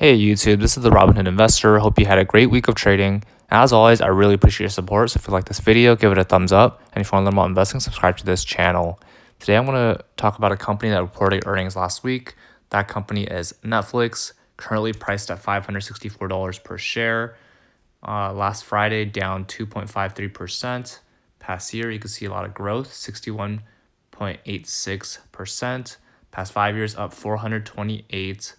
Hey YouTube, this is the Robinhood Investor. Hope you had a great week of trading. As always, I really appreciate your support. So if you like this video, give it a thumbs up. And if you want to learn more investing, subscribe to this channel. Today I'm going to talk about a company that reported earnings last week. That company is Netflix, currently priced at $564 per share. Last Friday, down 2.53%. Past year, you can see a lot of growth, 61.86%. Past 5 years, up 428%.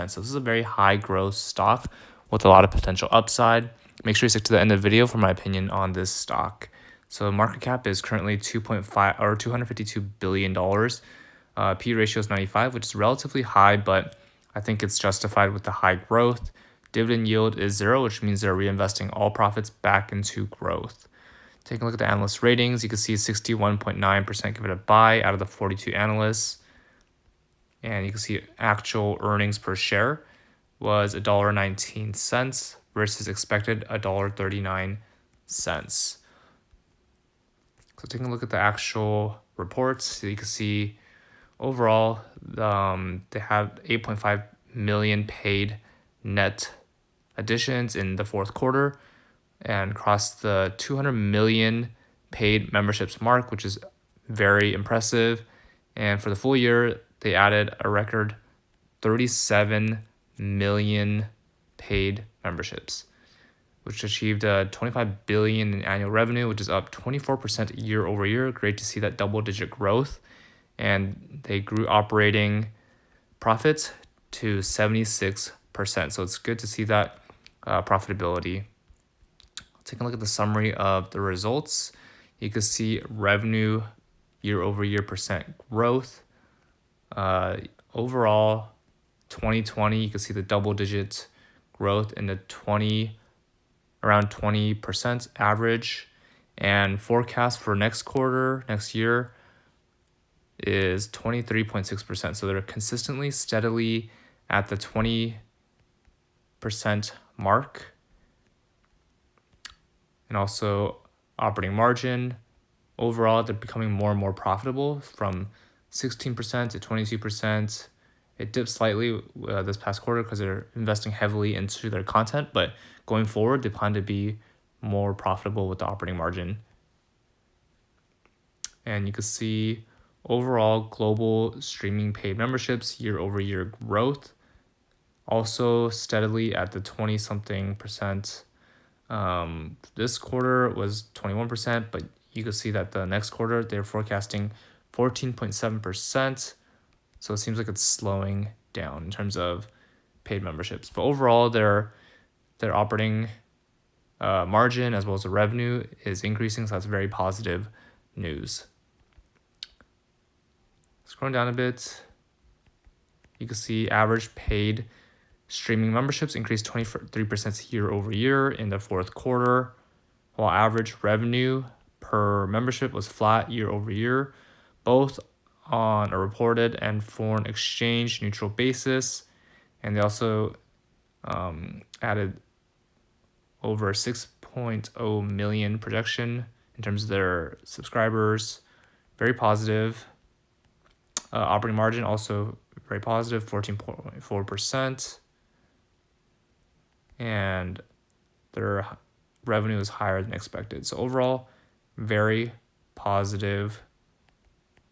So this is a very high growth stock with a lot of potential upside. Make sure you stick to the end of the video for my opinion on this stock. So market cap is currently 2.5 or $252 billion. P ratio is 95, which is relatively high, but I think it's justified with the high growth. Dividend yield is 0, which means they're reinvesting all profits back into growth. Taking a look at the analyst ratings, you can see 61.9% give it a buy out of the 42 analysts. And you can see actual earnings per share was $1.19 versus expected $1.39. So taking a look at the actual reports, you can see overall they have 8.5 million paid net additions in the fourth quarter and crossed the 200 million paid memberships mark, which is very impressive. And for the full year, they added a record 37 million paid memberships, which achieved 25 billion in annual revenue, which is up 24% year over year. Great to see that double-digit growth. And they grew operating profits to 76%. So it's good to see that profitability. Taking a look at the summary of the results, you can see revenue year over year percent growth. Overall, 2020, you can see the double digit growth in the around 20% average. And forecast for next year is 23.6%. So they're consistently, steadily at the 20% mark. And also operating margin. Overall, they're becoming more and more profitable from 16% to 22%. It dipped slightly this past quarter because they're investing heavily into their content, but going forward, they plan to be more profitable with the operating margin. And you can see overall global streaming paid memberships year over year growth, also steadily at the 20-something percent. This quarter was 21%, but you can see that the next quarter they're forecasting 14.7%. So it seems like it's slowing down in terms of paid memberships. But overall, their operating margin as well as the revenue is increasing, so that's very positive news. Scrolling down a bit, you can see average paid streaming memberships increased 23% year over year in the fourth quarter, while average revenue per membership was flat year over year, both on a reported and foreign exchange neutral basis. And they also added over 6.0 million projection in terms of their subscribers. Very positive. Operating margin also very positive, 14.4%. And their revenue is higher than expected. So overall, very positive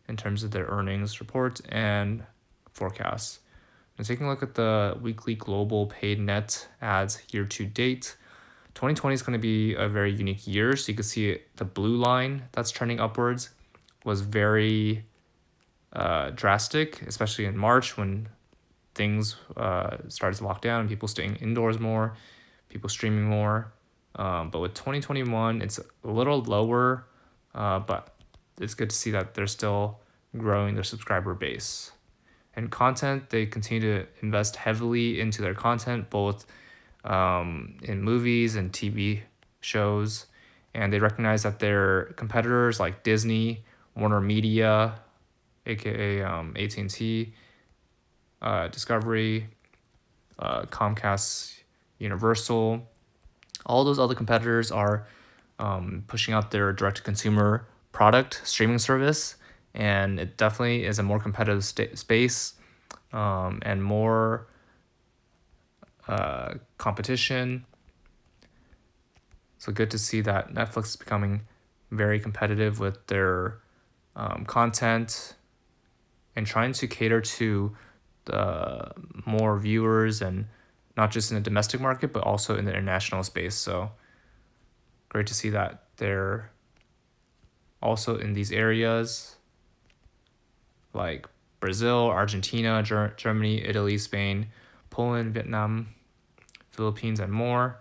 in terms of their earnings report and forecasts. And taking a look at the weekly global paid net ads year to date, 2020 is going to be a very unique year. So you can see the blue line that's trending upwards was very drastic, especially in March when things started to lock down and people staying indoors more, people streaming more. But with 2021, it's a little lower, but it's good to see that they're still growing their subscriber base. And content, they continue to invest heavily into their content, both in movies and TV shows. And they recognize that their competitors like Disney, Warner Media, aka AT&T, Discovery, Comcast, Universal, all those other competitors are pushing out their direct-to-consumer product streaming service, and it definitely is a more competitive space and more competition. So good to see that Netflix is becoming very competitive with their content and trying to cater to the more viewers, and not just in the domestic market, but also in the international space. So great to see that they're also in these areas like Brazil, Argentina, Germany, Italy, Spain, Poland, Vietnam, Philippines, and more.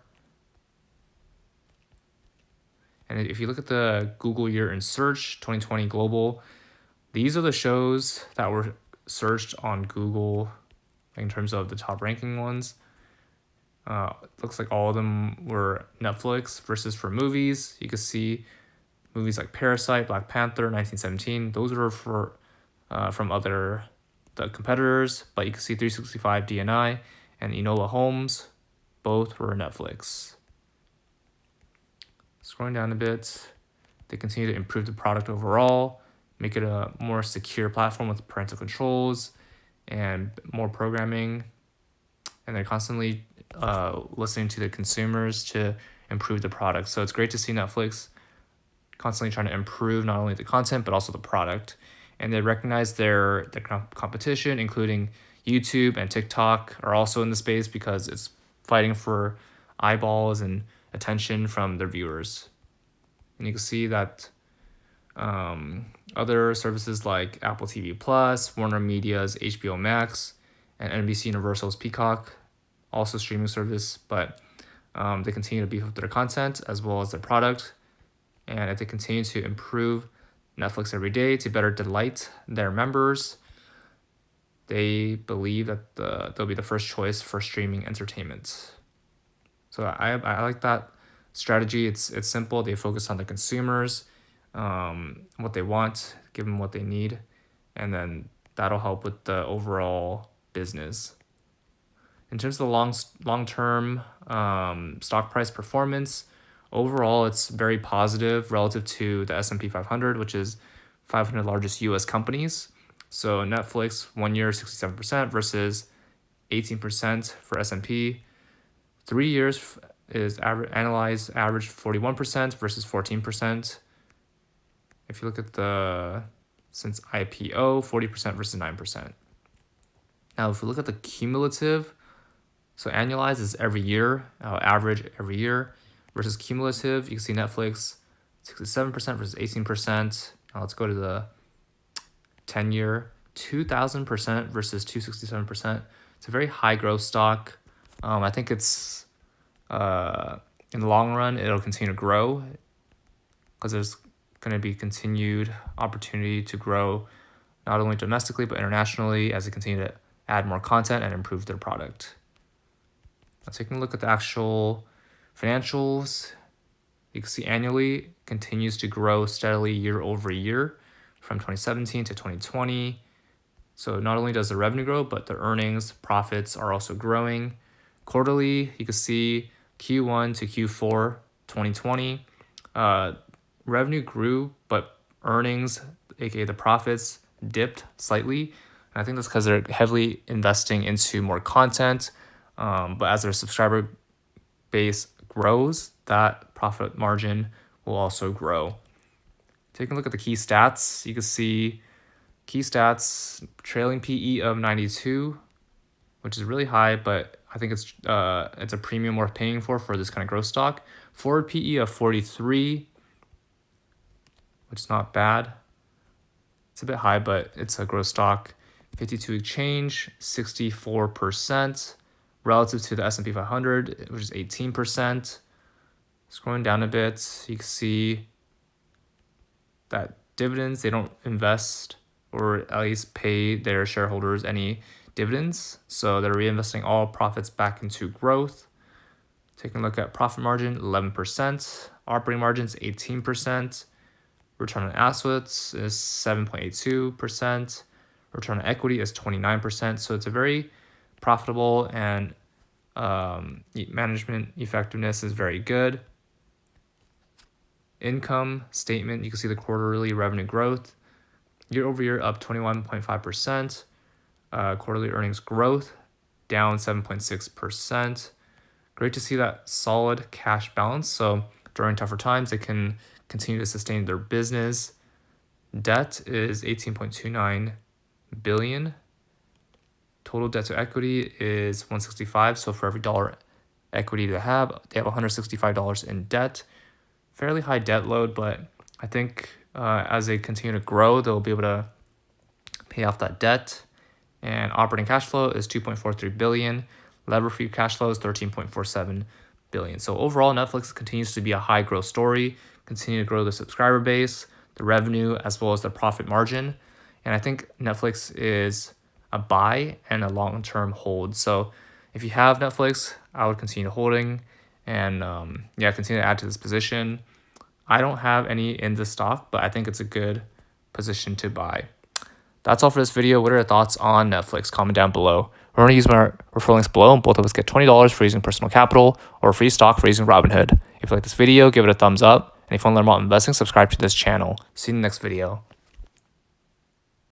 And if you look at the Google year in search 2020 global, these are the shows that were searched on Google in terms of the top ranking ones. Looks like all of them were Netflix. Versus for movies, you can see movies like Parasite, Black Panther, 1917. Those were from the competitors, but you can see 365 DNI and Enola Holmes, both were Netflix. Scrolling down a bit, they continue to improve the product overall, make it a more secure platform with parental controls and more programming. And they're constantly listening to the consumers to improve the product. So it's great to see Netflix constantly trying to improve not only the content, but also the product. And they recognize their competition, including YouTube and TikTok, are also in the space because it's fighting for eyeballs and attention from their viewers. And you can see that other services like Apple TV Plus, Warner Media's HBO Max, and NBC Universal's Peacock, also streaming service, but they continue to beef up their content as well as their product. And if they continue to improve Netflix every day to better delight their members, they believe that they'll be the first choice for streaming entertainment. So I like that strategy. It's simple. They focus on the consumers, what they want, give them what they need, and then that'll help with the overall business. In terms of the long-term stock price performance, overall it's very positive relative to the S&P 500, which is 500 largest U.S. companies. So Netflix 1 year 67% versus 18% for S&P. 3 years is analyzed average 41% versus 14%. If you look at the since IPO, 40% versus 9%. Now if we look at the cumulative, so annualized is every year, average every year, versus cumulative, you can see Netflix 67% versus 18%. Now let's go to the 10-year, 2,000% versus 267%. It's a very high growth stock. I think it's in the long run, it'll continue to grow because there's going to be continued opportunity to grow not only domestically but internationally as they continue to add more content and improve their product. Now, taking a look at the actual financials, you can see annually continues to grow steadily year over year from 2017 to 2020. So not only does the revenue grow, but the earnings, profits are also growing. Quarterly, you can see Q1 to Q4 2020, revenue grew, but earnings, aka the profits, dipped slightly. And I think that's because they're heavily investing into more content. But as their subscriber base grows, that profit margin will also grow. Taking a look at the key stats, you can see key stats, trailing PE of 92, which is really high, but I think it's a premium worth paying for this kind of growth stock. Forward PE of 43, which is not bad. It's a bit high, but it's a growth stock. 52-week change, 64%. Relative to the S&P 500, which is 18%. Scrolling down a bit, you can see that dividends, they don't invest or at least pay their shareholders any dividends. So they're reinvesting all profits back into growth. Taking a look at profit margin, 11%. Operating margins, 18%. Return on assets is 7.82%. Return on equity is 29%. So it's a very profitable and management effectiveness is very good. Income statement, you can see the quarterly revenue growth. Year over year up 21.5%. Quarterly earnings growth down 7.6%. Great to see that solid cash balance. So during tougher times, they can continue to sustain their business. Debt is 18.29 billion. Total debt to equity is 165. So for every dollar equity they have $165 in debt. Fairly high debt load, but I think as they continue to grow, they'll be able to pay off that debt. And operating cash flow is 2.43 billion. Lever free cash flow is 13.47 billion. So overall, Netflix continues to be a high growth story, continue to grow the subscriber base, the revenue, as well as the profit margin. And I think Netflix is a buy and a long-term hold. So if you have Netflix, I would continue holding and continue to add to this position. I don't have any in the stock, but I think it's a good position to buy. That's all for this video. What are your thoughts on Netflix? Comment down below. We're going to use my referral links below, and both of us get $20 for using personal capital or free stock for using Robinhood. If you like this video, give it a thumbs up. And if you want to learn more about investing, subscribe to this channel. See you in the next video.